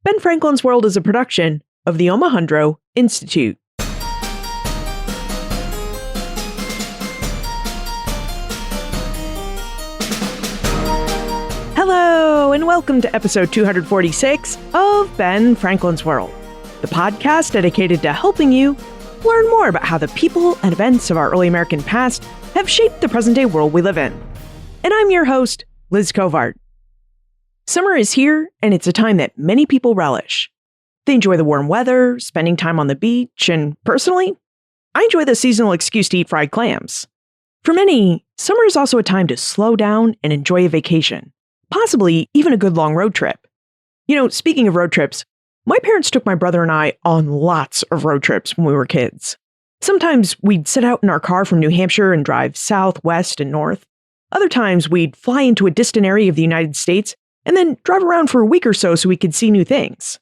Ben Franklin's World is a production of the Omohundro Institute. Hello, and welcome to episode 246 of Ben Franklin's World, the podcast dedicated to helping you learn more about how the people and events of our early American past have shaped the present-day world we live in. And I'm your host, Liz Covart. Summer is here, and it's a time that many people relish. They enjoy the warm weather, spending time on the beach, and personally, I enjoy the seasonal excuse to eat fried clams. For many, summer is also a time to slow down and enjoy a vacation, possibly even a good long road trip. You know, speaking of road trips, my parents took my brother and I on lots of road trips when we were kids. Sometimes we'd sit out in our car from New Hampshire and drive south, west, and north. Other times we'd fly into a distant area of the United States and then drive around for a week or so we could see new things.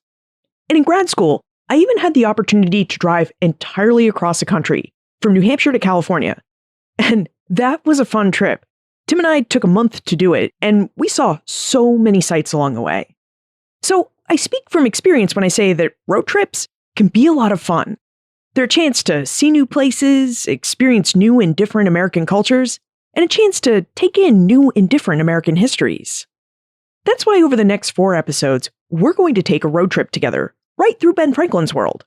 And in grad school, I even had the opportunity to drive entirely across the country, from New Hampshire to California. And that was a fun trip. Tim and I took a month to do it, and we saw so many sights along the way. So I speak from experience when I say that road trips can be a lot of fun. They're a chance to see new places, experience new and different American cultures, and a chance to take in new and different American histories. That's why over the next 4 episodes, we're going to take a road trip together, right through Ben Franklin's World.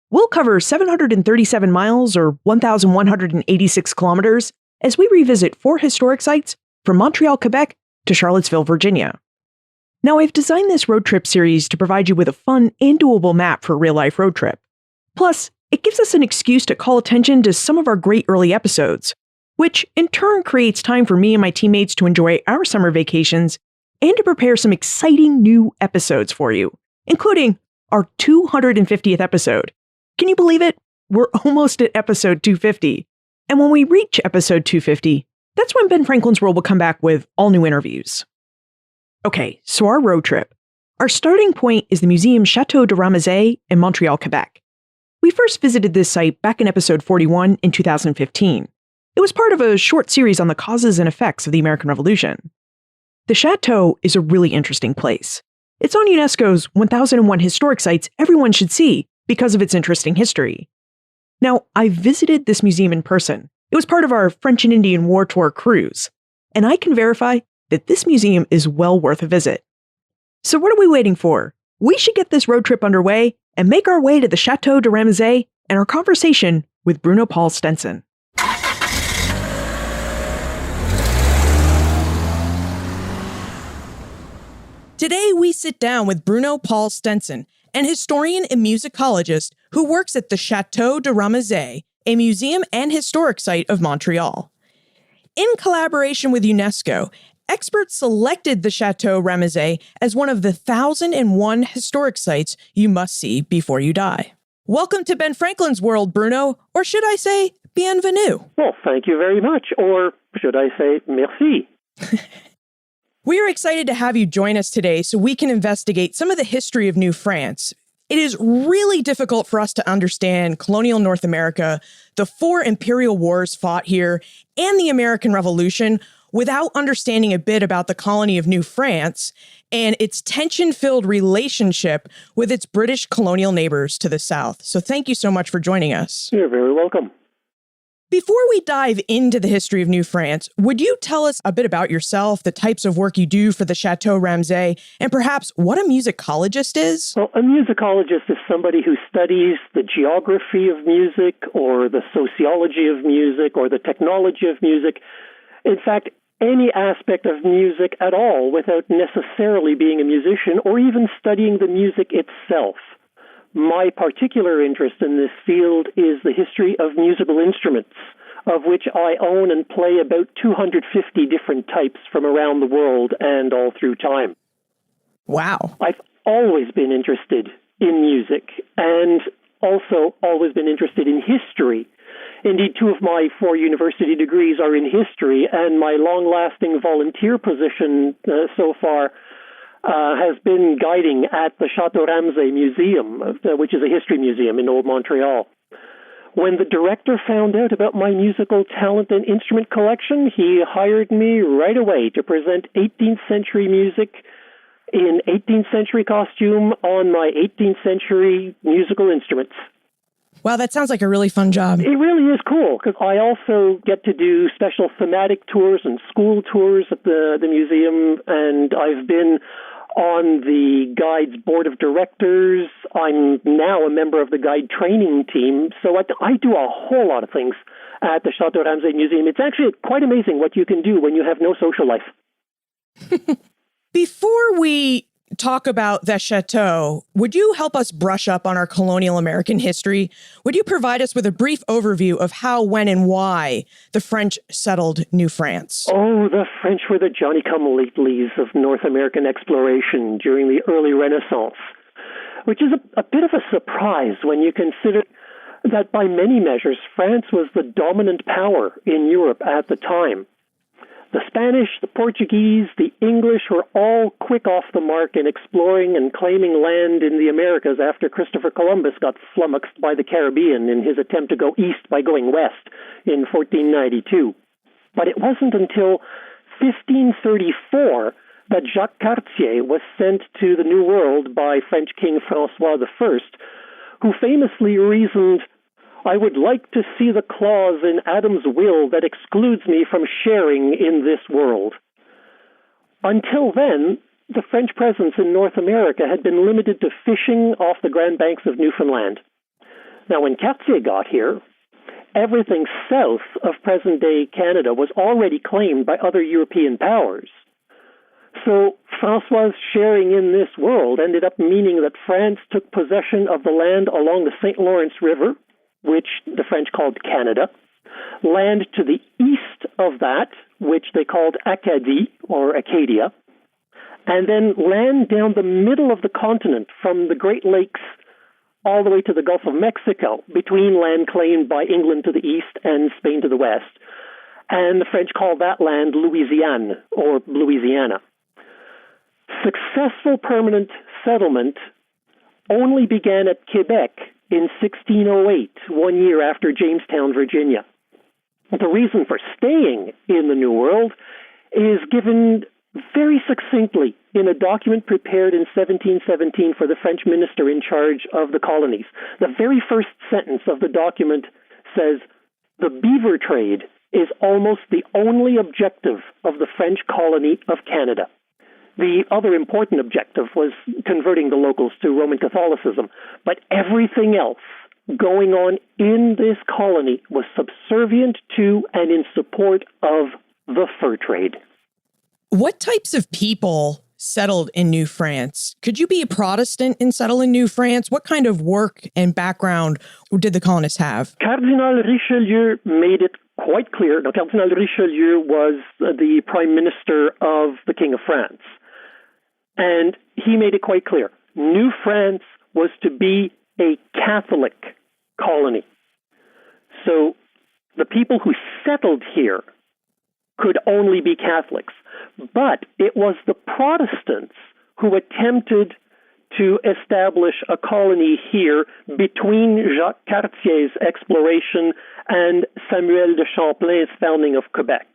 We'll cover 737 miles or 1,186 kilometers as we revisit 4 historic sites from Montreal, Quebec to Charlottesville, Virginia. Now, I've designed this road trip series to provide you with a fun and doable map for a real-life road trip. Plus, it gives us an excuse to call attention to some of our great early episodes, which in turn creates time for me and my teammates to enjoy our summer vacations and to prepare some exciting new episodes for you, including our 250th episode. Can you believe it? We're almost at episode 250. And when we reach episode 250, that's when Ben Franklin's World will come back with all new interviews. Okay, so our road trip. Our starting point is the museum Château de Ramezay in Montreal, Quebec. We first visited this site back in episode 41 in 2015. It was part of a short series on the causes and effects of the American Revolution. The Château is a really interesting place. It's on UNESCO's 1001 Historic Sites Everyone Should See because of its interesting history. Now, I visited this museum in person. It was part of our French and Indian War Tour cruise, and I can verify that this museum is well worth a visit. So what are we waiting for? We should get this road trip underway and make our way to the Château de Ramezay and our conversation with Bruno Paul Stenson. Today, we sit down with Bruno Paul Stenson, an historian and musicologist who works at the Château de Ramezay, a museum and historic site of Montreal. In collaboration with UNESCO, experts selected the Château Ramezay as one of the 1,001 historic sites you must see before you die. Welcome to Ben Franklin's World, Bruno, or should I say, bienvenue? Well, thank you very much, or should I say, merci. We are excited to have you join us today so we can investigate some of the history of New France. It is really difficult for us to understand colonial North America, the 4 imperial wars fought here, and the American Revolution without understanding a bit about the colony of New France and its tension-filled relationship with its British colonial neighbors to the south. So thank you so much for joining us. You're very welcome. Before we dive into the history of New France, would you tell us a bit about yourself, the types of work you do for the Château Ramezay, and perhaps what a musicologist is? Well, a musicologist is somebody who studies the geography of music or the sociology of music or the technology of music. In fact, any aspect of music at all without necessarily being a musician or even studying the music itself. My particular interest in this field is the history of musical instruments, of which I own and play about 250 different types from around the world and all through time. Wow. I've always been interested in music and also always been interested in history. Indeed, 2 of my 4 university degrees are in history, and my long-lasting volunteer position so far has been guiding at the Château Ramezay Museum, which is a history museum in Old Montreal. When the director found out about my musical talent and instrument collection, he hired me right away to present 18th century music in 18th century costume on my 18th century musical instruments. Wow, that sounds like a really fun job. It really is cool, because I also get to do special thematic tours and school tours at the museum, and I've been on the guide's board of directors. I'm now a member of the guide training team, so I do a whole lot of things at the Château Ramezay Museum. It's actually quite amazing what you can do when you have no social life. Before we talk about the Château, would you help us brush up on our colonial American history? Would you provide us with a brief overview of how, when, and why the French settled New France? Oh, the French were the Johnny-come-latelys of North American exploration during the early Renaissance, which is a bit of a surprise when you consider that by many measures, France was the dominant power in Europe at the time. The Spanish, the Portuguese, the English were all quick off the mark in exploring and claiming land in the Americas after Christopher Columbus got flummoxed by the Caribbean in his attempt to go east by going west in 1492. But it wasn't until 1534 that Jacques Cartier was sent to the New World by French King François I, who famously reasoned, "I would like to see the clause in Adam's will that excludes me from sharing in this world." Until then, the French presence in North America had been limited to fishing off the Grand Banks of Newfoundland. Now, when Cartier got here, everything south of present-day Canada was already claimed by other European powers. So François' sharing in this world ended up meaning that France took possession of the land along the St. Lawrence River, which the French called Canada, land to the east of that, which they called Acadie, or Acadia, and then land down the middle of the continent from the Great Lakes all the way to the Gulf of Mexico, between land claimed by England to the east and Spain to the west. And the French called that land Louisiane, or Louisiana. Successful permanent settlement only began at Quebec in 1608, 1 year after Jamestown, Virginia. The reason for staying in the New World is given very succinctly in a document prepared in 1717 for the French minister in charge of the colonies. The very first sentence of the document says, "The beaver trade is almost the only objective of the French colony of Canada." The other important objective was converting the locals to Roman Catholicism, but everything else going on in this colony was subservient to and in support of the fur trade. What types of people settled in New France? Could you be a Protestant and settle in New France? What kind of work and background did the colonists have? Cardinal Richelieu made it quite clear. Now, Cardinal Richelieu was the prime minister of the King of France. And he made it quite clear. New France was to be a Catholic colony. So the people who settled here could only be Catholics. But it was the Protestants who attempted to establish a colony here between Jacques Cartier's exploration and Samuel de Champlain's founding of Quebec.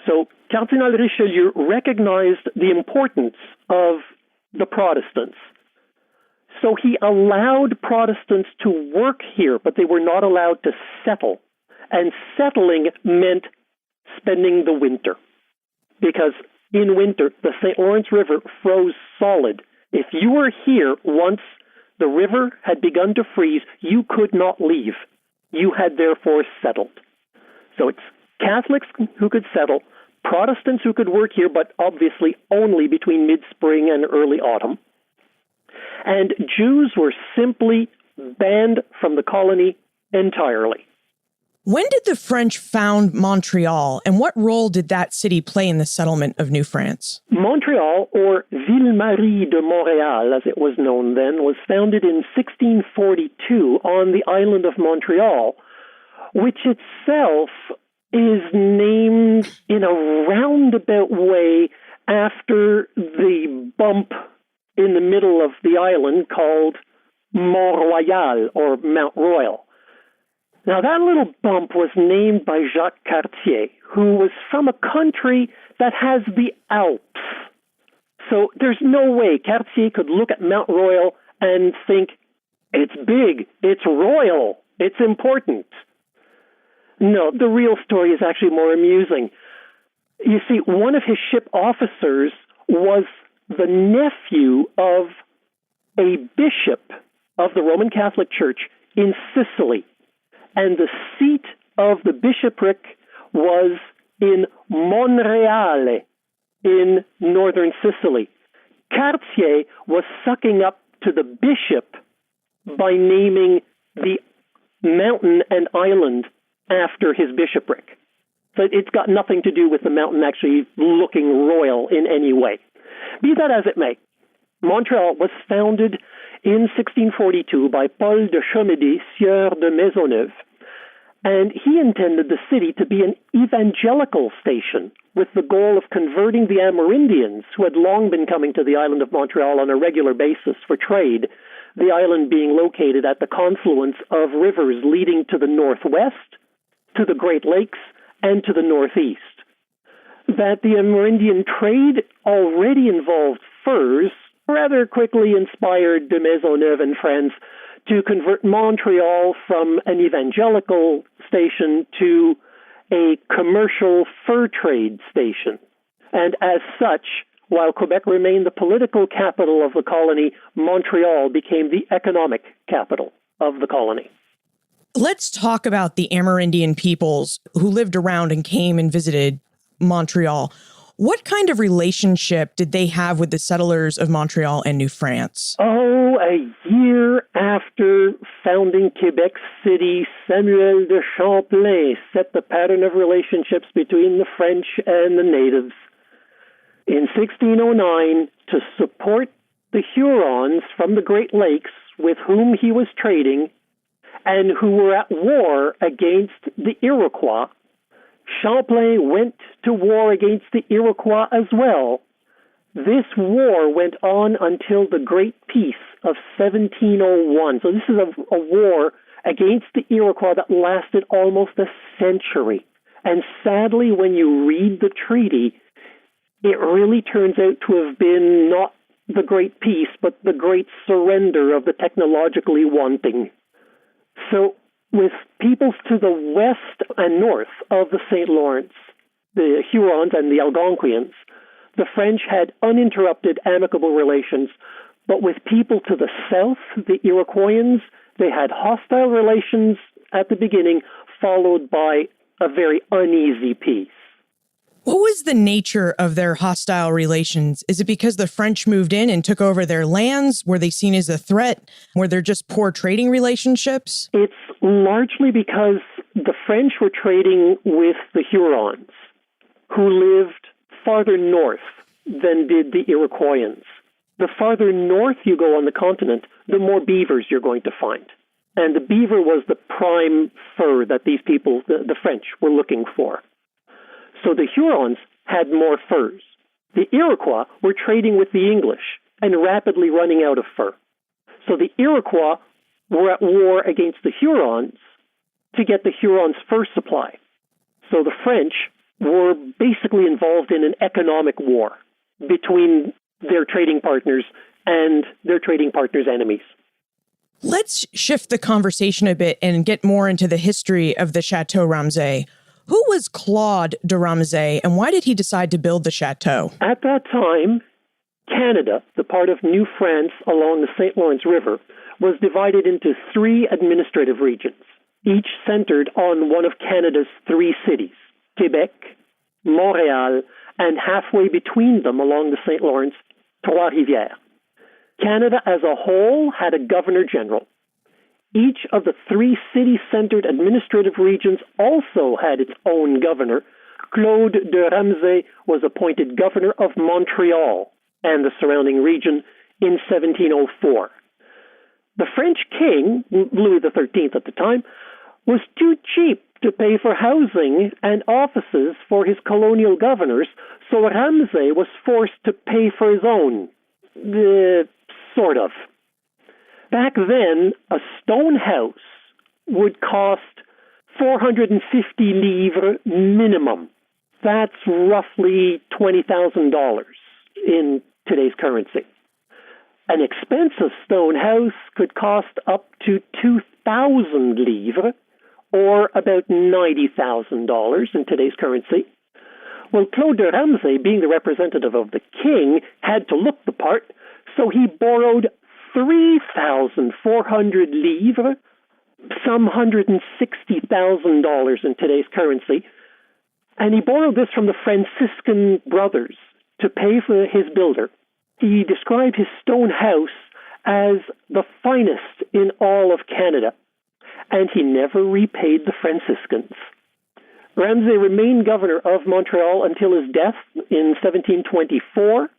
So Cardinal Richelieu recognized the importance of the Protestants. So he allowed Protestants to work here, but they were not allowed to settle. And settling meant spending the winter. Because in winter, the St. Lawrence River froze solid. If you were here once the river had begun to freeze, you could not leave. You had therefore settled. So it's Catholics who could settle, Protestants who could work here, but obviously only between mid-spring and early autumn. And Jews were simply banned from the colony entirely. When did the French found Montreal, and what role did that city play in the settlement of New France? Montreal, or Ville-Marie de Montréal, as it was known then, was founded in 1642 on the island of Montreal, which itself is named in a roundabout way after the bump in the middle of the island called Mont-Royal, or Mount Royal. Now, that little bump was named by Jacques Cartier, who was from a country that has the Alps. So there's no way Cartier could look at Mount Royal and think, it's big, it's royal, it's important. No, the real story is actually more amusing. You see, one of his ship officers was the nephew of a bishop of the Roman Catholic Church in Sicily. And the seat of the bishopric was in Monreale in northern Sicily. Cartier was sucking up to the bishop by naming the mountain and island after his bishopric. So it's got nothing to do with the mountain actually looking royal in any way. Be that as it may, Montreal was founded in 1642 by Paul de Chomedy, Sieur de Maisonneuve, and he intended the city to be an evangelical station with the goal of converting the Amerindians who had long been coming to the island of Montreal on a regular basis for trade, the island being located at the confluence of rivers leading to the northwest, to the Great Lakes, and to the northeast. That the Amerindian trade already involved furs rather quickly inspired de Maisonneuve and friends to convert Montreal from an evangelical station to a commercial fur trade station. And as such, while Quebec remained the political capital of the colony, Montreal became the economic capital of the colony. Let's talk about the Amerindian peoples who lived around and came and visited Montreal. What kind of relationship did they have with the settlers of Montreal and New France? Oh, a year after founding Quebec City, Samuel de Champlain set the pattern of relationships between the French and the natives. In 1609, to support the Hurons from the Great Lakes with whom he was trading and who were at war against the Iroquois, Champlain went to war against the Iroquois as well. This war went on until the Great Peace of 1701. So this is a war against the Iroquois that lasted almost a century. And sadly, when you read the treaty, it really turns out to have been not the Great Peace, but the Great Surrender of the technologically wanting. So with peoples to the west and north of the St. Lawrence, the Hurons and the Algonquians, the French had uninterrupted amicable relations, but with people to the south, the Iroquoians, they had hostile relations at the beginning, followed by a very uneasy peace. What was the nature of their hostile relations? Is it because the French moved in and took over their lands? Were they seen as a threat? Were there just poor trading relationships? It's largely because the French were trading with the Hurons, who lived farther north than did the Iroquoians. The farther north you go on the continent, the more beavers you're going to find. And the beaver was the prime fur that these people, the French, were looking for. So the Hurons had more furs. The Iroquois were trading with the English and rapidly running out of fur. So the Iroquois were at war against the Hurons to get the Hurons' fur supply. So the French were basically involved in an economic war between their trading partners and their trading partners' enemies. Let's shift the conversation a bit and get more into the history of the Château Ramezay. Who was Claude de Ramezay, and why did he decide to build the chateau? At that time, Canada, the part of New France along the St. Lawrence River, was divided into 3 administrative regions, each centered on one of Canada's 3 cities, Quebec, Montreal, and halfway between them along the St. Lawrence, Trois-Rivières. Canada as a whole had a governor-general. Each of the 3 city-centered administrative regions also had its own governor. Claude de Ramezay was appointed governor of Montreal and the surrounding region in 1704. The French king, Louis XIII at the time, was too cheap to pay for housing and offices for his colonial governors, so Ramezay was forced to pay for his own. Sort of. Back then, a stone house would cost 450 livres minimum. That's roughly $20,000 in today's currency. An expensive stone house could cost up to 2,000 livres, or about $90,000 in today's currency. Well, Claude de Ramezay, being the representative of the king, had to look the part, so he borrowed 3,400 livres, some $160,000 in today's currency, and he borrowed this from the Franciscan brothers to pay for his builder. He described his stone house as the finest in all of Canada, and he never repaid the Franciscans. Ramezay remained governor of Montreal until his death in 1724.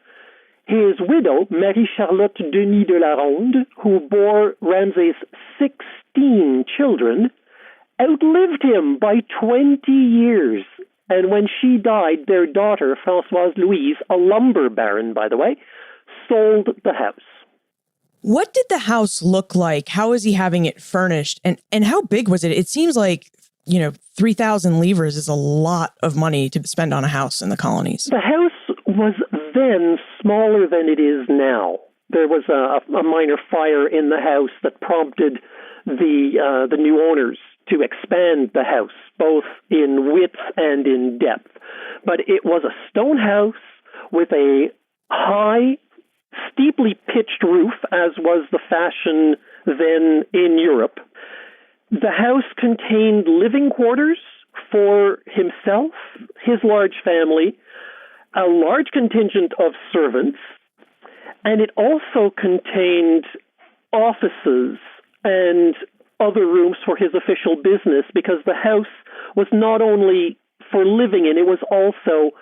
His widow, Marie-Charlotte Denis de la Ronde, who bore Ramezay's 16 children, outlived him by 20 years. And when she died, their daughter, Françoise Louise, a lumber baron, by the way, sold the house. What did the house look like? How was he having it furnished? And how big was it? It seems like, 3,000 livres is a lot of money to spend on a house in the colonies. The house was then smaller than it is now. There was a minor fire in the house that prompted the new owners to expand the house, both in width and in depth. But it was a stone house with a high, steeply pitched roof, as was the fashion then in Europe. The house contained living quarters for himself, his large family, a large contingent of servants, and it also contained offices and other rooms for his official business, because the house was not only for living in, it was also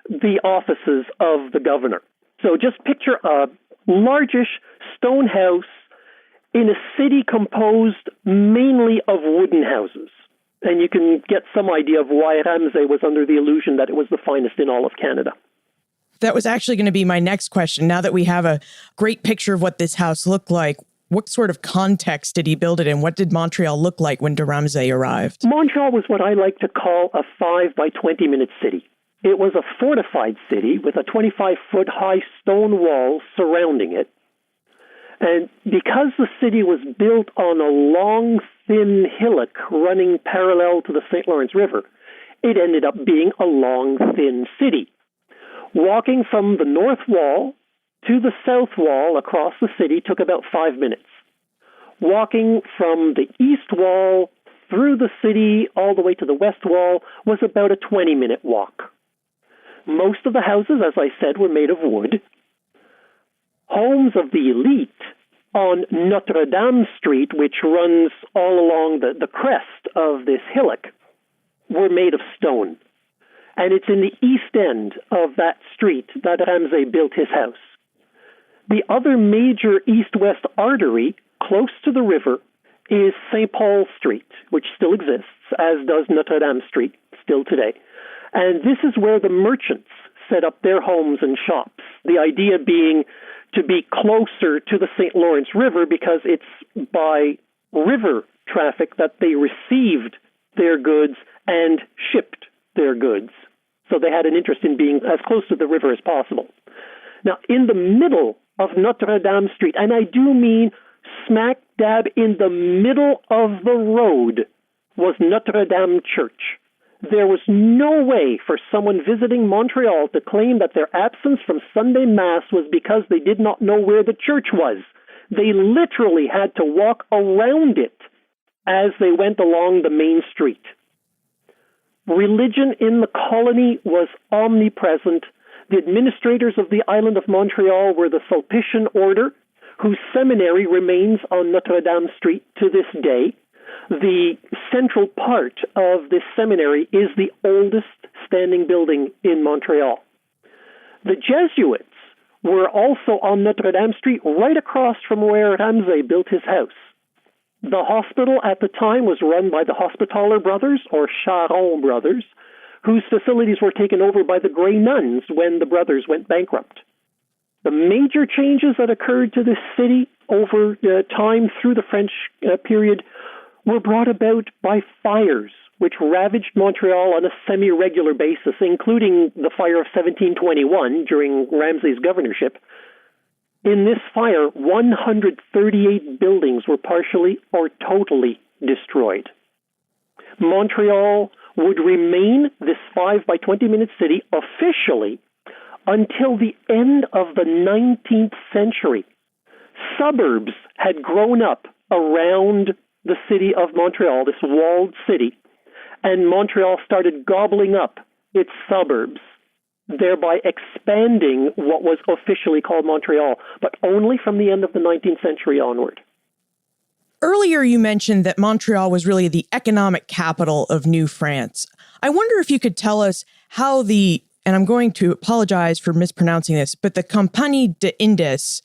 the offices of the governor. So just picture a largish stone house in a city composed mainly of wooden houses. And you can get some idea of why Ramezay was under the illusion that it was the finest in all of Canada. That was actually going to be my next question. Now that we have a great picture of what this house looked like, what sort of context did he build it in? What did Montreal look like when de Ramezay arrived? Montreal was what I like to call a 5 by 20-minute city. It was a fortified city with a 25-foot high stone wall surrounding it. And because the city was built on a long, thin hillock running parallel to the St. Lawrence River, it ended up being a long, thin city. Walking from the north wall to the south wall across the city took about 5 minutes. Walking from the east wall through the city all the way to the west wall was about a 20-minute walk. Most of the houses, as I said, were made of wood. Homes of the elite on Notre Dame Street, which runs all along the crest of this hillock, were made of stone. And it's in the east end of that street that Ramezay built his house. The other major east-west artery close to the river is St. Paul Street, which still exists, as does Notre Dame Street still today. And this is where the merchants set up their homes and shops, the idea being to be closer to the St. Lawrence River because it's by river traffic that they received their goods and shipped their goods. So they had an interest in being as close to the river as possible. Now, in the middle of Notre Dame Street, and I do mean smack dab in the middle of the road, was Notre Dame Church. There was no way for someone visiting Montreal to claim that their absence from Sunday Mass was because they did not know where the church was. They literally had to walk around it as they went along the main street. Religion in the colony was omnipresent. The administrators of the island of Montreal were the Sulpician order, whose seminary remains on Notre Dame Street to this day. The central part of this seminary is the oldest standing building in Montreal. The Jesuits were also on Notre Dame Street, right across from where Ramezay built his house. The hospital at the time was run by the Hospitaller brothers, or Charon brothers, whose facilities were taken over by the Grey Nuns when the brothers went bankrupt. The major changes that occurred to this city over time through the French period were brought about by fires which ravaged Montreal on a semi-regular basis, including the fire of 1721 during Ramezay's governorship. In this fire, 138 buildings were partially or totally destroyed. Montreal would remain this 5 by 20 minute city officially until the end of the 19th century. Suburbs had grown up around the city of Montreal, this walled city, and Montreal started gobbling up its suburbs, thereby expanding what was officially called Montreal, but only from the end of the 19th century onward. Earlier, you mentioned that Montreal was really the economic capital of New France. I wonder if you could tell us how and I'm going to apologize for mispronouncing this, but the Compagnie des Indes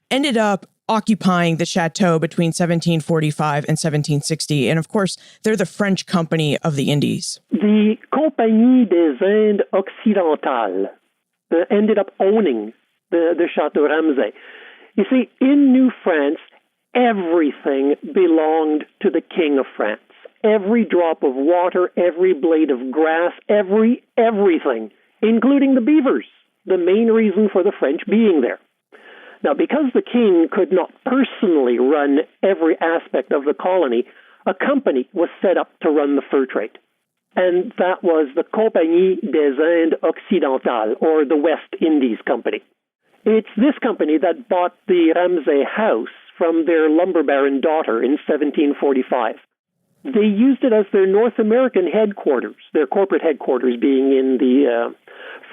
ended up occupying the Château between 1745 and 1760. And of course, they're the French company of the Indies. The Compagnie des Indes Occidentales ended up owning the Château Ramezay. You see, in New France, everything belonged to the King of France. Every drop of water, every blade of grass, everything, including the beavers, the main reason for the French being there. Now, because the king could not personally run every aspect of the colony, a company was set up to run the fur trade. And that was the Compagnie des Indes Occidentales, or the West Indies Company. It's this company that bought the Ramezay house from their lumber baron daughter in 1745. They used it as their North American headquarters, their corporate headquarters being in the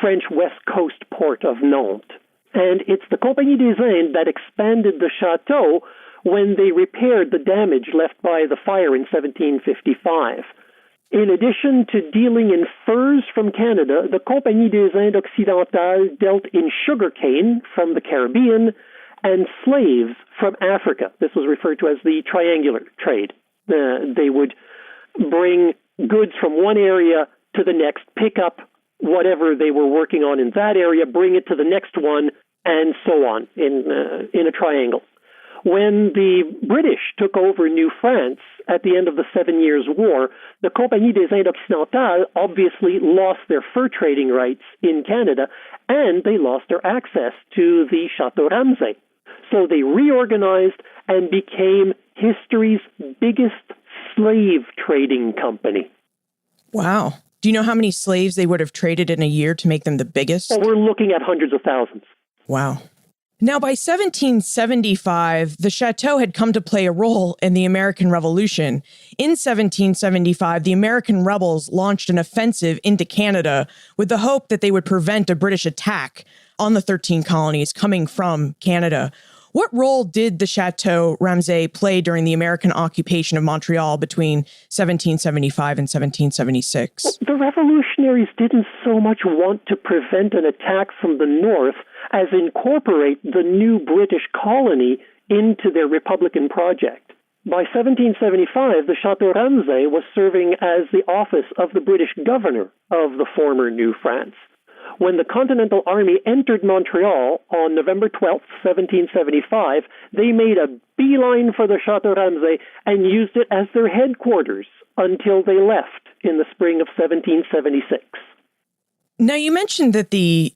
French West Coast port of Nantes. And it's the Compagnie des Indes that expanded the Château when they repaired the damage left by the fire in 1755. In addition to dealing in furs from Canada, the Compagnie des Indes Occidentales dealt in sugarcane from the Caribbean and slaves from Africa. This was referred to as the triangular trade. They would bring goods from one area to the next, pick up whatever they were working on in that area, bring it to the next one, and so on in a triangle. When the British took over New France at the end of the 7 Years' War, the Compagnie des Indes Occidentales obviously lost their fur trading rights in Canada, and they lost their access to the Château Ramezay. So they reorganized and became history's biggest slave trading company. Wow. Do you know how many slaves they would have traded in a year to make them the biggest? Well, we're looking at hundreds of thousands. Wow. Now, by 1775, the Château had come to play a role in the American Revolution. In 1775, the American rebels launched an offensive into Canada with the hope that they would prevent a British attack on the 13 colonies coming from Canada. What role did the Château Ramezay play during the American occupation of Montreal between 1775 and 1776? Well, the revolutionaries didn't so much want to prevent an attack from the north as incorporate the new British colony into their Republican project. By 1775, the Château Ramezay was serving as the office of the British governor of the former New France. When the Continental Army entered Montreal on November 12, 1775, they made a beeline for the Château Ramezay and used it as their headquarters until they left in the spring of 1776. Now, you mentioned that the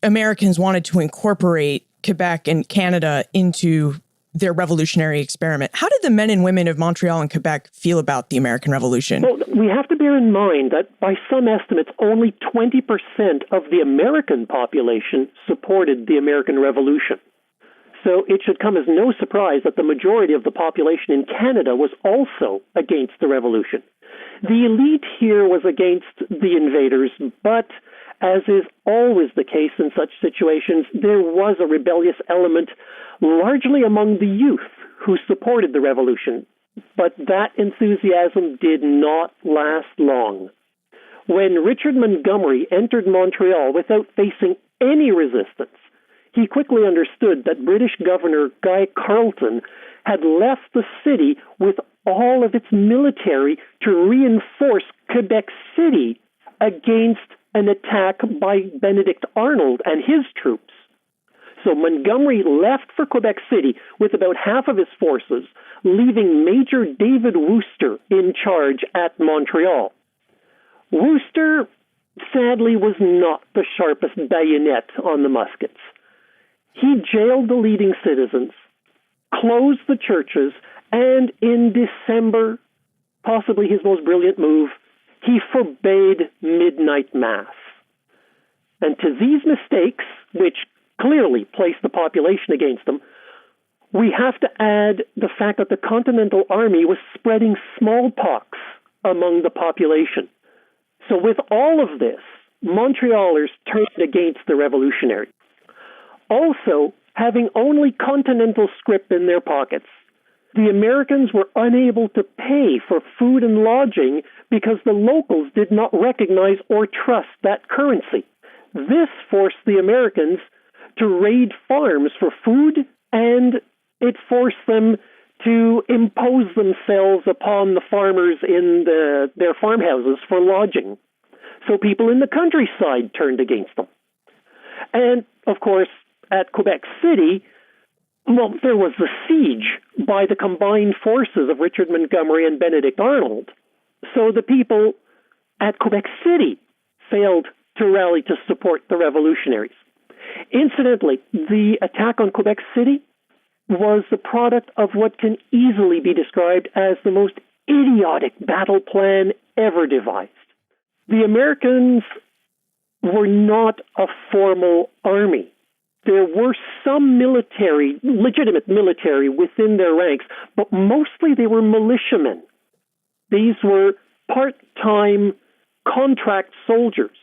Americans wanted to incorporate Quebec and Canada into their revolutionary experiment. How did the men and women of Montreal and Quebec feel about the American Revolution? Well, we have to bear in mind that by some estimates, only 20% of the American population supported the American Revolution. So it should come as no surprise that the majority of the population in Canada was also against the revolution. The elite here was against the invaders, but as is always the case in such situations, there was a rebellious element largely among the youth who supported the revolution. But that enthusiasm did not last long. When Richard Montgomery entered Montreal without facing any resistance, he quickly understood that British Governor Guy Carleton had left the city with all of its military to reinforce Quebec City against an attack by Benedict Arnold and his troops. So Montgomery left for Quebec City with about half of his forces, leaving Major David Wooster in charge at Montreal. Wooster, sadly, was not the sharpest bayonet on the muskets. He jailed the leading citizens, closed the churches, and in December, possibly his most brilliant move, he forbade midnight mass. And to these mistakes, which clearly placed the population against them, we have to add the fact that the Continental Army was spreading smallpox among the population. So with all of this, Montrealers turned against the revolutionaries. Also, having only Continental scrip in their pockets, the Americans were unable to pay for food and lodging because the locals did not recognize or trust that currency. This forced the Americans to raid farms for food, and it forced them to impose themselves upon the farmers in their farmhouses for lodging. So people in the countryside turned against them. And, of course, at Quebec City, well, there was the siege by the combined forces of Richard Montgomery and Benedict Arnold. So the people at Quebec City failed to rally to support the revolutionaries. Incidentally, the attack on Quebec City was the product of what can easily be described as the most idiotic battle plan ever devised. The Americans were not a formal army. There were some legitimate military within their ranks, but mostly they were militiamen. These were part-time contract soldiers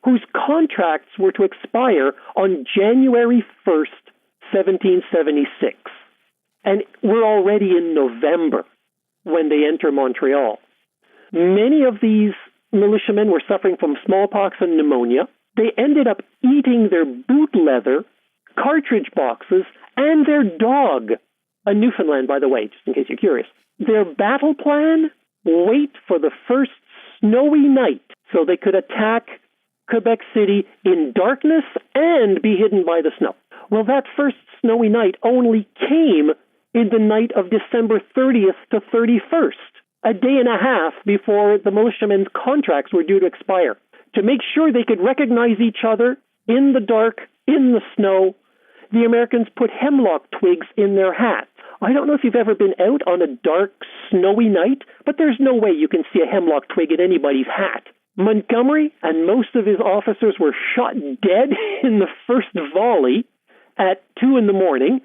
whose contracts were to expire on January 1st, 1776. And we're already in November when they enter Montreal. Many of these militiamen were suffering from smallpox and pneumonia. They ended up eating their boot leather, cartridge boxes, and their dog, a Newfoundland, by the way, just in case you're curious. Their battle plan, wait for the first snowy night so they could attack Quebec City in darkness and be hidden by the snow. Well, that first snowy night only came in the night of December 30th to 31st, a day and a half before the militiamen's contracts were due to expire. To make sure they could recognize each other in the dark, in the snow, the Americans put hemlock twigs in their hats. I don't know if you've ever been out on a dark, snowy night, but there's no way you can see a hemlock twig in anybody's hat. Montgomery and most of his officers were shot dead in the first volley at 2 a.m,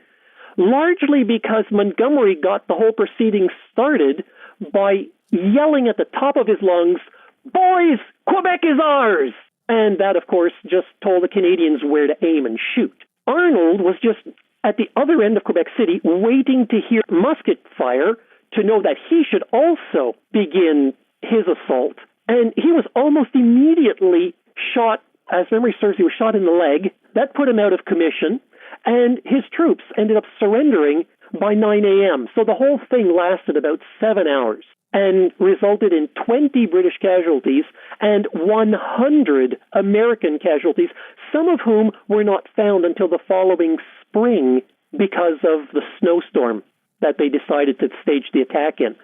largely because Montgomery got the whole proceedings started by yelling at the top of his lungs, "Boys, Quebec is ours!" And that, of course, just told the Canadians where to aim and shoot. Arnold was just at the other end of Quebec City waiting to hear musket fire to know that he should also begin his assault. And he was almost immediately shot, as memory serves, he was shot in the leg. That put him out of commission, and his troops ended up surrendering by 9 a.m. So the whole thing lasted about 7 hours and resulted in 20 British casualties and 100 American casualties, some of whom were not found until the following spring because of the snowstorm that they decided to stage the attack in.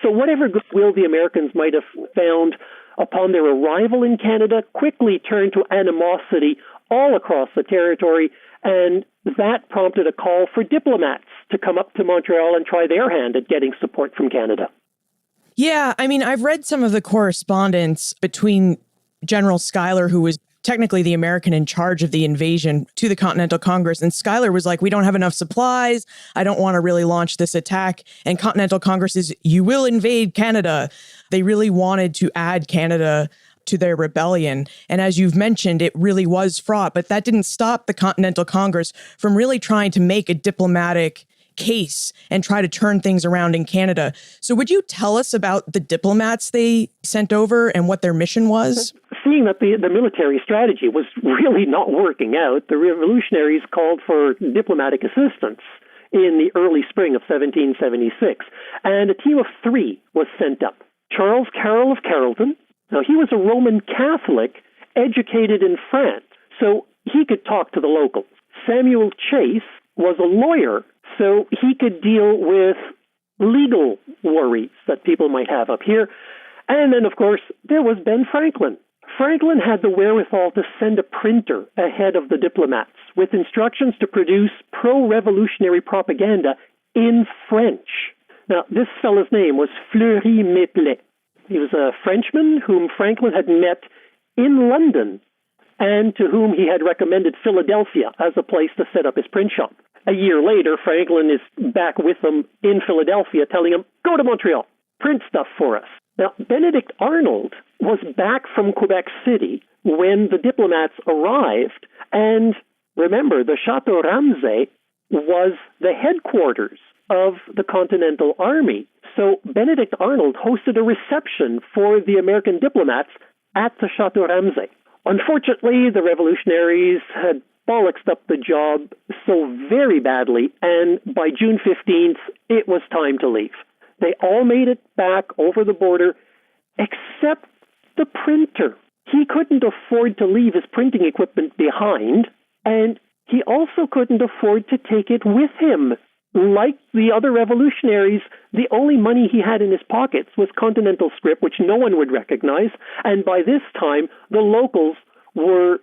So whatever goodwill the Americans might have found upon their arrival in Canada quickly turned to animosity all across the territory, and that prompted a call for diplomats to come up to Montreal and try their hand at getting support from Canada. Yeah, I mean, I've read some of the correspondence between General Schuyler, who was technically the American in charge of the invasion, to the Continental Congress. And Schuyler was like, we don't have enough supplies. I don't want to really launch this attack. And Continental Congress is, you will invade Canada. They really wanted to add Canada to their rebellion. And as you've mentioned, it really was fraught, but that didn't stop the Continental Congress from really trying to make a diplomatic case and try to turn things around in Canada. So would you tell us about the diplomats they sent over and what their mission was? Seeing that the military strategy was really not working out, the revolutionaries called for diplomatic assistance in the early spring of 1776, and a team of 3 was sent up. Charles Carroll of Carrollton. Now, he was a Roman Catholic educated in France, so he could talk to the locals. Samuel Chase was a lawyer, so he could deal with legal worries that people might have up here. And then, of course, there was Ben Franklin. Franklin had the wherewithal to send a printer ahead of the diplomats with instructions to produce pro-revolutionary propaganda in French. Now, this fellow's name was Fleury Méplet. He was a Frenchman whom Franklin had met in London and to whom he had recommended Philadelphia as a place to set up his print shop. A year later, Franklin is back with them in Philadelphia telling him, go to Montreal, print stuff for us. Now, Benedict Arnold was back from Quebec City when the diplomats arrived, and remember, the Château Ramezay was the headquarters of the Continental Army. So Benedict Arnold hosted a reception for the American diplomats at the Château Ramezay. Unfortunately, the revolutionaries had bollocksed up the job so very badly, and by June 15th, it was time to leave. They all made it back over the border, except the printer. He couldn't afford to leave his printing equipment behind, and he also couldn't afford to take it with him. Like the other revolutionaries, the only money he had in his pockets was Continental script, which no one would recognize, and by this time, the locals were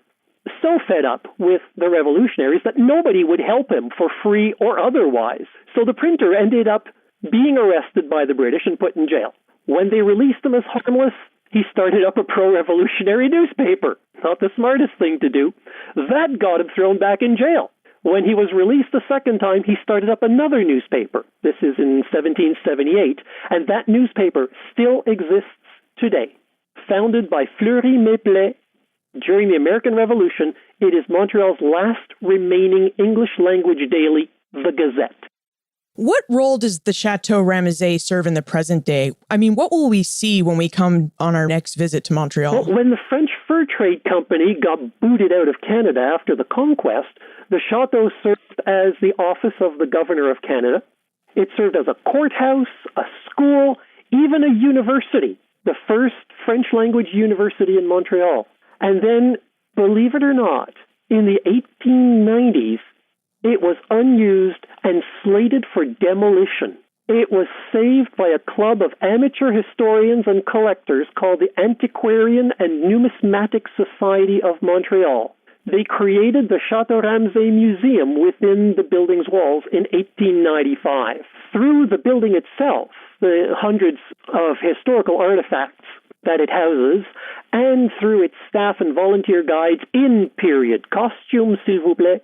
so fed up with the revolutionaries that nobody would help him for free or otherwise. So the printer ended up being arrested by the British and put in jail. When they released him as harmless, he started up a pro-revolutionary newspaper. Not the smartest thing to do. That got him thrown back in jail. When he was released the second time, he started up another newspaper. This is in 1778, and that newspaper still exists today. Founded by Fleury Méplet during the American Revolution, it is Montreal's last remaining English-language daily, The Gazette. What role does the Château Ramezay serve in the present day? I mean, what will we see when we come on our next visit to Montreal? Well, when the French Fur Trade Company got booted out of Canada after the conquest, the Château served as the office of the Governor of Canada. It served as a courthouse, a school, even a university, the first French-language university in Montreal. And then, believe it or not, in the 1890s, it was unused and slated for demolition. It was saved by a club of amateur historians and collectors called the Antiquarian and Numismatic Society of Montreal. They created the Château Ramezay Museum within the building's walls in 1895. Through the building itself, the hundreds of historical artifacts that it houses, and through its staff and volunteer guides in period costumes, s'il vous plaît,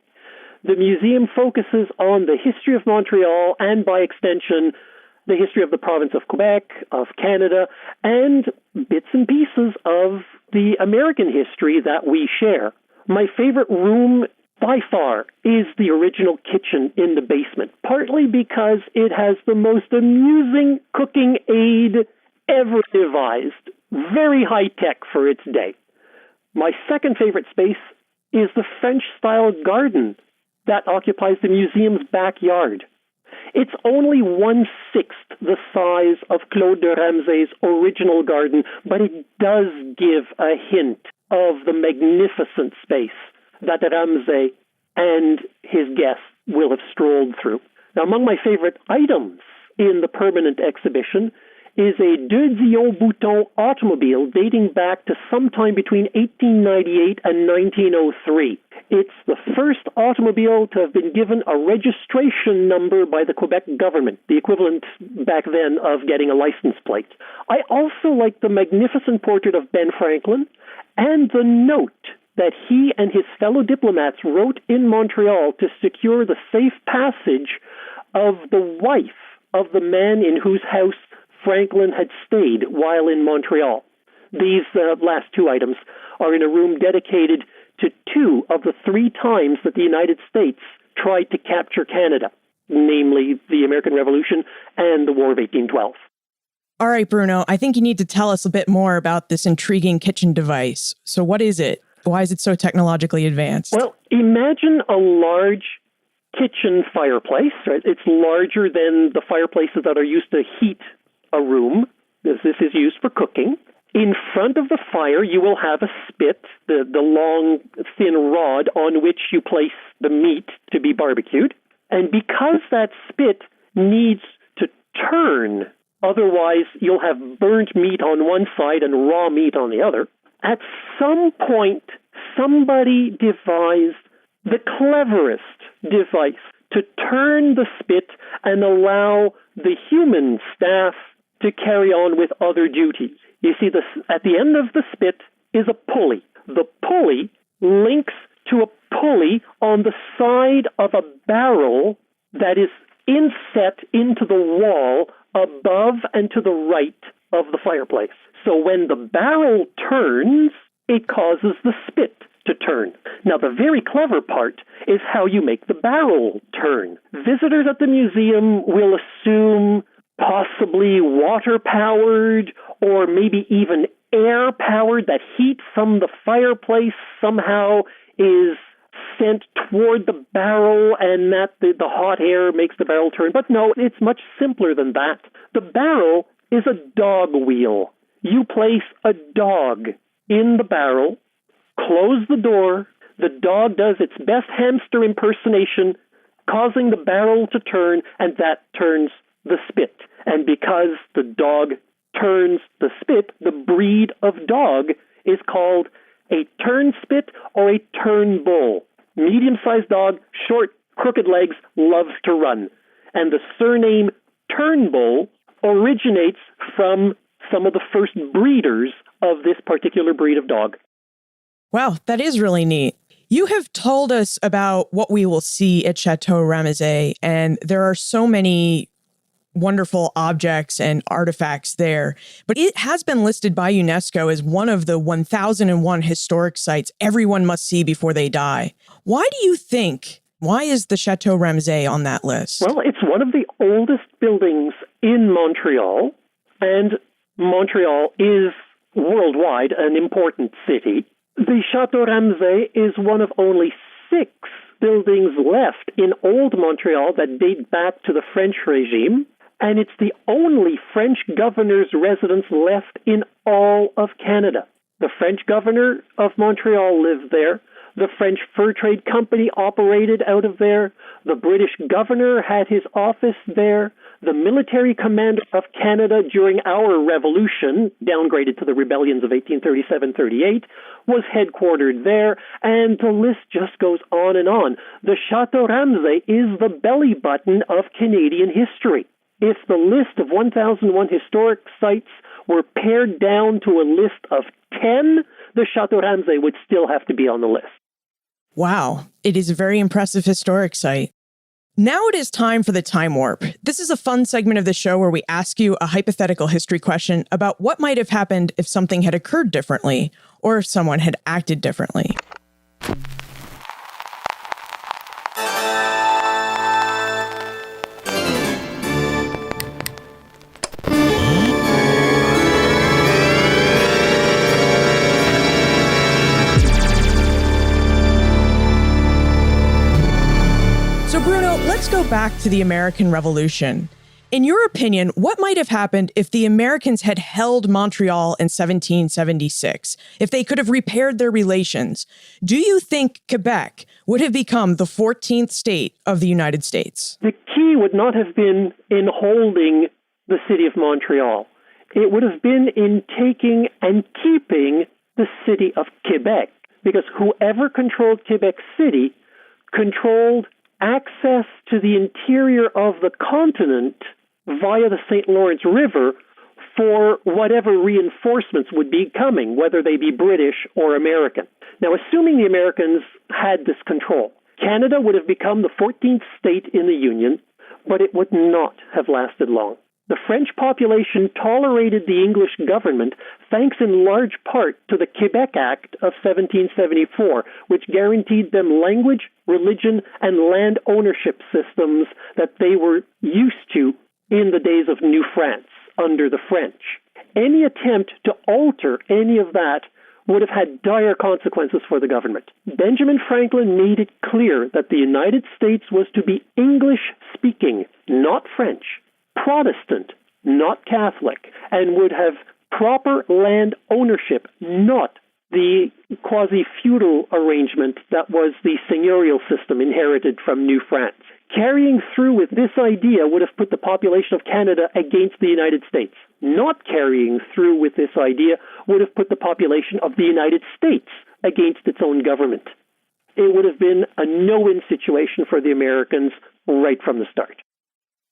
the museum focuses on the history of Montreal and, by extension, the history of the province of Quebec, of Canada, and bits and pieces of the American history that we share. My favorite room, by far, is the original kitchen in the basement, partly because it has the most amusing cooking aid ever devised, very high-tech for its day. My second favorite space is the French-style garden that occupies the museum's backyard. It's only 1/6 the size of Claude de Ramezay's original garden, but it does give a hint of the magnificent space that Ramezay and his guests will have strolled through. Now, among my favorite items in the permanent exhibition is a Deux Dion Bouton automobile dating back to sometime between 1898 and 1903. It's the first automobile to have been given a registration number by the Quebec government, the equivalent back then of getting a license plate. I also like the magnificent portrait of Ben Franklin and the note that he and his fellow diplomats wrote in Montreal to secure the safe passage of the wife of the man in whose house Franklin had stayed while in Montreal. These last two items are in a room dedicated to 2 of the 3 times that the United States tried to capture Canada, namely the American Revolution and the War of 1812. All right, Bruno, I think you need to tell us a bit more about this intriguing kitchen device. So what is it? Why is it so technologically advanced? Well, imagine a large kitchen fireplace. Right? It's larger than the fireplaces that are used to heat a room. This is used for cooking. In front of the fire, you will have a spit, the long, thin rod on which you place the meat to be barbecued. And because that spit needs to turn, otherwise you'll have burnt meat on one side and raw meat on the other, at some point, somebody devised the cleverest device to turn the spit and allow the human staff to carry on with other duties. You see, at the end of the spit is a pulley. The pulley links to a pulley on the side of a barrel that is inset into the wall above and to the right of the fireplace. So when the barrel turns, it causes the spit to turn. Now, the very clever part is how you make the barrel turn. Visitors at the museum will assume possibly water-powered or maybe even air-powered, that heat from the fireplace somehow is sent toward the barrel and that the hot air makes the barrel turn. But no, it's much simpler than that. The barrel is a dog wheel. You place a dog in the barrel, close the door, the dog does its best hamster impersonation, causing the barrel to turn, and that turns the spit. And because the dog turns the spit, the breed of dog is called a turn spit or a turn bull. Medium-sized dog, short, crooked legs, loves to run. And the surname Turnbull originates from some of the first breeders of this particular breed of dog. Wow, that is really neat. You have told us about what we will see at Château Ramezay, and there are so many wonderful objects and artifacts there. But it has been listed by UNESCO as one of the 1001 historic sites everyone must see before they die. Why is the Château Ramezay on that list? Well, it's one of the oldest buildings in Montreal, and Montreal is worldwide an important city. The Château Ramezay is one of only 6 buildings left in Old Montreal that date back to the French regime, and it's the only French governor's residence left in all of Canada. The French governor of Montreal lived there. The French Fur Trade Company operated out of there. The British governor had his office there. The military commander of Canada during our revolution, downgraded to the rebellions of 1837-38, was headquartered there, and the list just goes on and on. The Château Ramezay is the belly button of Canadian history. If the list of 1001 historic sites were pared down to a list of 10, the Château Ramezay would still have to be on the list. Wow, it is a very impressive historic site. Now it is time for the Time Warp. This is a fun segment of the show where we ask you a hypothetical history question about what might have happened if something had occurred differently, or if someone had acted differently. Let's go back to the American Revolution. In your opinion, what might have happened if the Americans had held Montreal in 1776, if they could have repaired their relations? Do you think Quebec would have become the 14th state of the United States? The key would not have been in holding the city of Montreal. It would have been in taking and keeping the city of Quebec, because whoever controlled Quebec City controlled access to the interior of the continent via the St. Lawrence River for whatever reinforcements would be coming, whether they be British or American. Now, assuming the Americans had this control, Canada would have become the 14th state in the Union, but it would not have lasted long. The French population tolerated the English government thanks in large part to the Quebec Act of 1774, which guaranteed them language, religion, and land ownership systems that they were used to in the days of New France under the French. Any attempt to alter any of that would have had dire consequences for the government. Benjamin Franklin made it clear that the United States was to be English-speaking, not French, Protestant, not Catholic, and would have proper land ownership, not the quasi-feudal arrangement that was the seigneurial system inherited from New France. Carrying through with this idea would have put the population of Canada against the United States. Not carrying through with this idea would have put the population of the United States against its own government. It would have been a no-win situation for the Americans right from the start.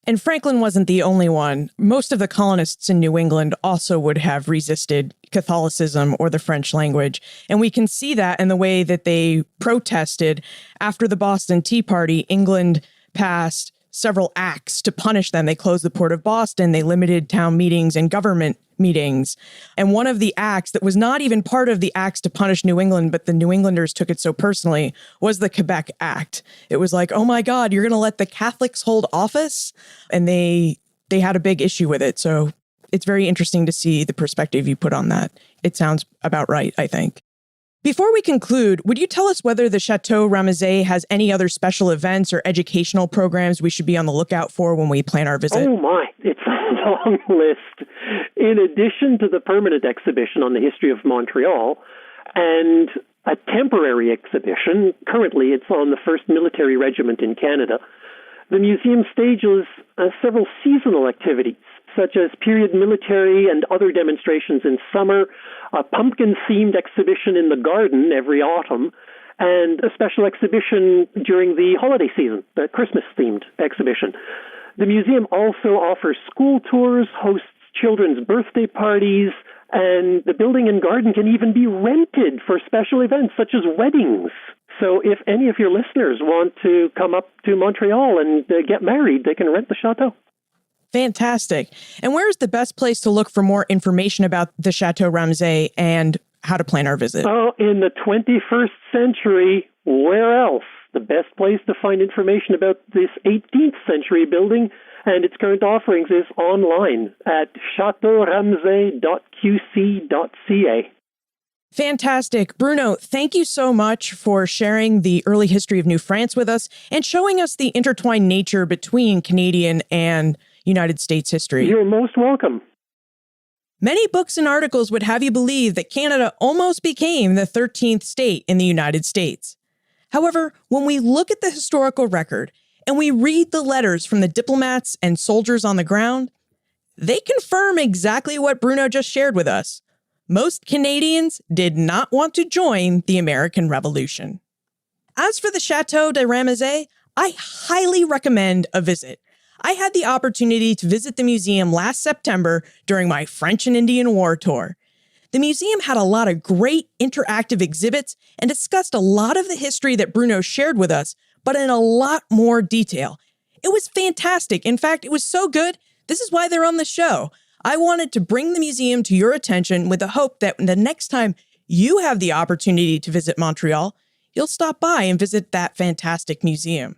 And Franklin wasn't the only one. Most of the colonists in New England also would have resisted Catholicism or the French language. And we can see that in the way that they protested. After the Boston Tea Party, England passed several acts to punish them. They closed the port of Boston. They limited town meetings and government meetings. And one of the acts that was not even part of the acts to punish New England, but the New Englanders took it so personally, was the Quebec Act. It was like, oh my God, you're going to let the Catholics hold office? And they had a big issue with it. So it's very interesting to see the perspective you put on that. It sounds about right, I think. Before we conclude, would you tell us whether the Château Ramezay has any other special events or educational programs we should be on the lookout for when we plan our visit? Oh my, it's a long list. In addition to the permanent exhibition on the history of Montreal and a temporary exhibition, currently it's on the 1st Military Regiment in Canada, the museum stages several seasonal activities, such as period military and other demonstrations in summer, a pumpkin-themed exhibition in the garden every autumn, and a special exhibition during the holiday season, the Christmas-themed exhibition. The museum also offers school tours, hosts children's birthday parties, and the building and garden can even be rented for special events such as weddings. So if any of your listeners want to come up to Montreal and get married, they can rent the Château. Fantastic. And where is the best place to look for more information about the Château Ramezay and how to plan our visit? Oh, in the 21st century, where else? The best place to find information about this 18th century building and its current offerings is online at chateauramezay.qc.ca. Fantastic. Bruno, thank you so much for sharing the early history of New France with us and showing us the intertwined nature between Canadian and United States history. You're most welcome. Many books and articles would have you believe that Canada almost became the 13th state in the United States. However, when we look at the historical record and we read the letters from the diplomats and soldiers on the ground, they confirm exactly what Bruno just shared with us. Most Canadians did not want to join the American Revolution. As for the Château de Ramezay, I highly recommend a visit. I had the opportunity to visit the museum last September during my French and Indian War tour. The museum had a lot of great interactive exhibits and discussed a lot of the history that Bruno shared with us, but in a lot more detail. It was fantastic. In fact, it was so good, this is why they're on the show. I wanted to bring the museum to your attention with the hope that the next time you have the opportunity to visit Montreal, you'll stop by and visit that fantastic museum.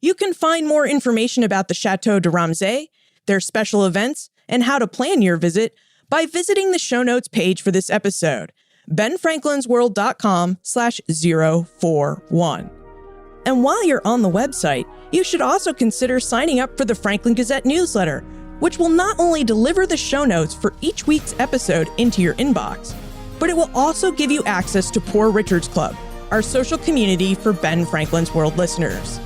You can find more information about the Château de Ramezay, their special events, and how to plan your visit by visiting the show notes page for this episode, benfranklinsworld.com/041. And while you're on the website, you should also consider signing up for the Franklin Gazette newsletter, which will not only deliver the show notes for each week's episode into your inbox, but it will also give you access to Poor Richard's Club, our social community for Ben Franklin's World listeners.